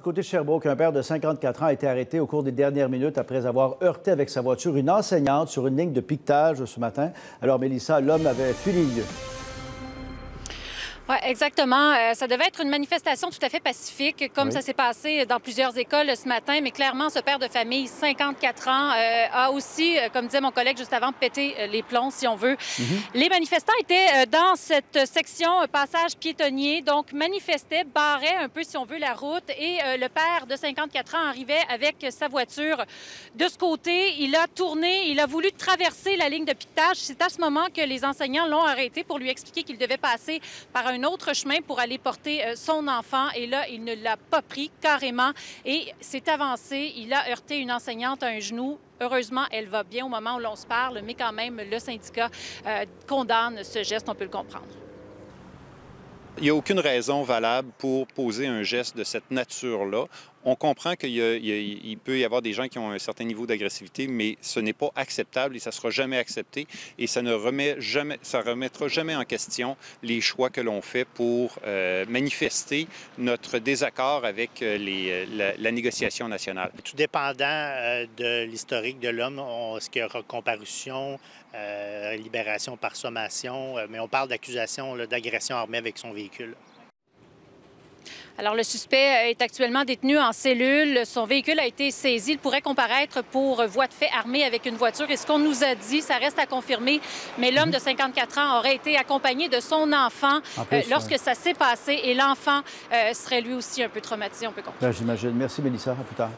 Côté Sherbrooke, un père de 54 ans a été arrêté au cours des dernières minutes après avoir heurté avec sa voiture une enseignante sur une ligne de piquetage ce matin. Alors, Mélissa, l'homme avait fui les lieux. Oui, exactement. Ça devait être une manifestation tout à fait pacifique, comme ça s'est passé dans plusieurs écoles ce matin. Mais clairement, ce père de famille, 54 ans, a aussi, comme disait mon collègue juste avant, pété les plombs, si on veut. Les manifestants étaient dans cette section passage piétonnier, donc manifestaient, barraient un peu, si on veut, la route. Et le père de 54 ans arrivait avec sa voiture de ce côté. Il a tourné, il a voulu traverser la ligne de piquetage. C'est à ce moment que les enseignants l'ont arrêté pour lui expliquer qu'il devait passer par un autre chemin pour aller porter son enfant. Et là, il ne l'a pas pris carrément et s'est avancé. Il a heurté une enseignante à un genou. Heureusement, elle va bien au moment où l'on se parle, mais quand même, le syndicat condamne ce geste, on peut le comprendre. Il n'y a aucune raison valable pour poser un geste de cette nature-là. On comprend qu'il peut y avoir des gens qui ont un certain niveau d'agressivité, mais ce n'est pas acceptable et ça ne sera jamais accepté. Et ça ne remettra jamais en question les choix que l'on fait pour manifester notre désaccord avec la négociation nationale. Tout dépendant de l'historique de l'homme, est-ce qu'il y aura comparution, libération par sommation, mais on parle d'accusation d'agression armée avec son véhicule. Alors, le suspect est actuellement détenu en cellule. Son véhicule a été saisi. Il pourrait comparaître pour voie de fait armée avec une voiture. Et ce qu'on nous a dit, ça reste à confirmer, mais l'homme de 54 ans aurait été accompagné de son enfant lorsque ça s'est passé. Et l'enfant serait lui aussi un peu traumatisé, on peut comprendre. J'imagine. Merci, Mélissa. À plus tard.